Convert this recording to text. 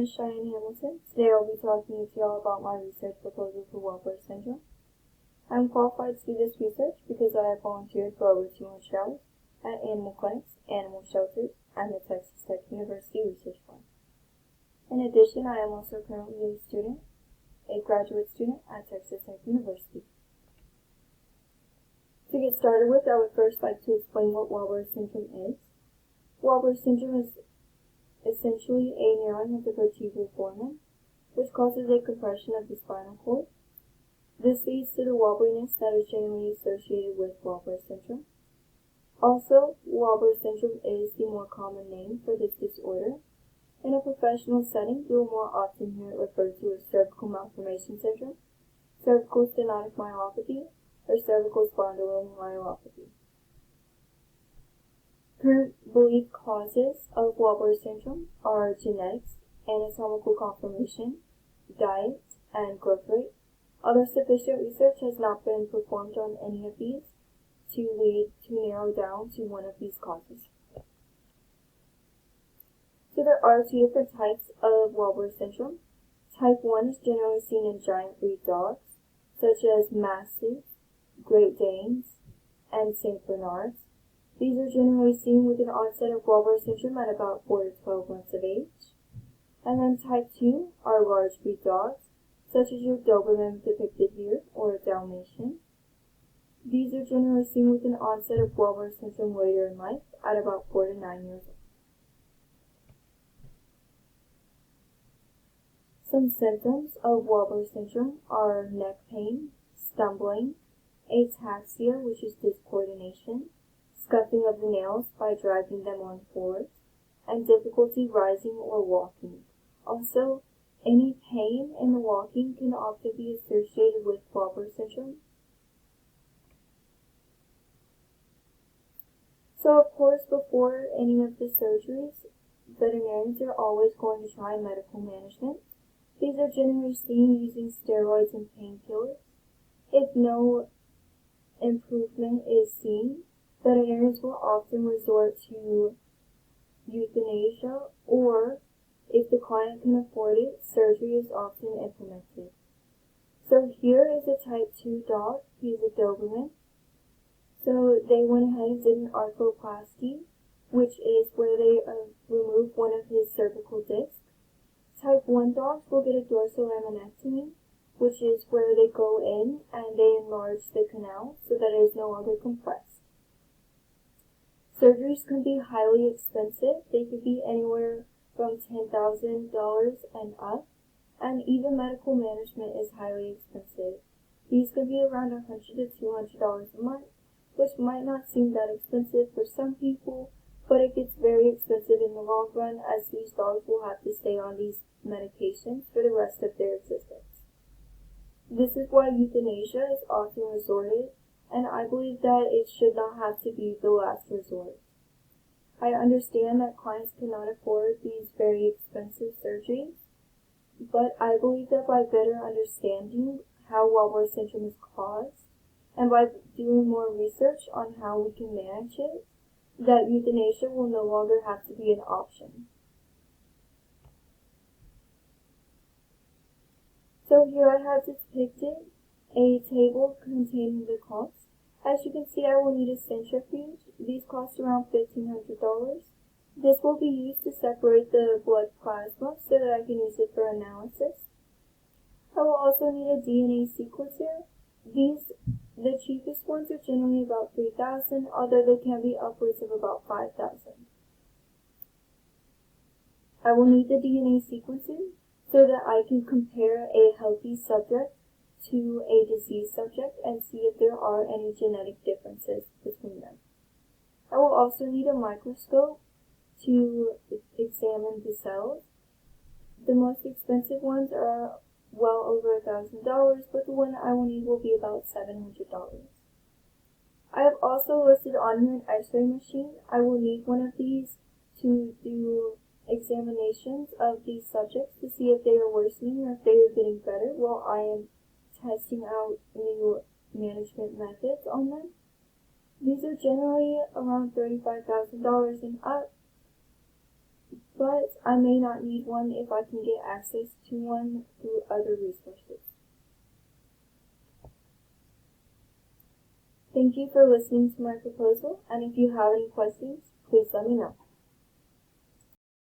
is Cheyenne Hamilton. Today I'll be talking to y'all about my research proposal for Wobblers Syndrome. I'm qualified to do this research because I have volunteered for over 200 hours at animal clinics, animal shelters, and the Texas Tech University Research Fund. In addition, I am also currently a graduate student at Texas Tech University. To get started with, I would first like to explain what Wobblers Syndrome is. Wobblers Syndrome is essentially a narrowing of the vertebral foramen, which causes a compression of the spinal cord. This leads to the wobbliness that is generally associated with Wobblers Syndrome. Also, Wobblers Syndrome is the more common name for this disorder. In a professional setting, you will more often hear it referred to as cervical malformation syndrome, cervical stenotic myelopathy, or cervical spondylomyelopathy. Current believed causes of Wobblers Syndrome are genetics, anatomical conformation, diet, and growth rate. Although sufficient research has not been performed on any of these to narrow down to one of these causes. So there are two different types of Wobblers Syndrome. Type 1 is generally seen in giant breed dogs, such as Mastiffs, Great Danes, and St. Bernards. These are generally seen with an onset of Wobblers Syndrome at about 4 to 12 months of age. And then type 2 are large breed dogs, such as your Doberman depicted here, or a Dalmatian. These are generally seen with an onset of Wobblers Syndrome later in life at about 4 to 9 years old. Some symptoms of Wobblers Syndrome are neck pain, stumbling, ataxia, which is discoordination, scuffing of the nails by dragging them on floors, and difficulty rising or walking. Also, any pain in the walking can often be associated with Wobblers Syndrome. So, of course, before any of the surgeries, veterinarians are always going to try medical management. These are generally seen using steroids and painkillers. If no improvement is seen, veterinarians will often resort to euthanasia, or if the client can afford it, surgery is often implemented. So here is a type 2 dog. He is a Doberman. So they went ahead and did an arthroplasty, which is where they remove one of his cervical discs. Type 1 dogs will get a dorsolaminectomy, which is where they go in and they enlarge the canal so that it is no longer compressed. Surgeries can be highly expensive. They could be anywhere from $10,000 and up, and even medical management is highly expensive. These could be around $100 to $200 a month, which might not seem that expensive for some people, but it gets very expensive in the long run, as these dogs will have to stay on these medications for the rest of their existence. This is why euthanasia is often resorted, and I believe that it should not have to be the last resort. I understand that clients cannot afford these very expensive surgeries, but I believe that by better understanding how Wobblers Syndrome is caused, and by doing more research on how we can manage it, that euthanasia will no longer have to be an option. So here I have depicted a table containing the cost. As you can see, I will need a centrifuge. These cost around $1,500. This will be used to separate the blood plasma so that I can use it for analysis. I will also need a DNA sequencer. The cheapest ones are generally about $3,000, although they can be upwards of about $5,000. I will need the DNA sequencer so that I can compare a healthy subject to a diseased subject and see if there are any genetic differences between them. I will also need a microscope to examine the cells. The most expensive ones are well over $1,000, but the one I will need will be about $700. I have also listed on here an x-ray machine. I will need one of these to do examinations of these subjects to see if they are worsening or if they are getting better while I am testing out new management methods on them. These are generally around $35,000 and up, but I may not need one if I can get access to one through other resources. Thank you for listening to my proposal, and if you have any questions, please let me know.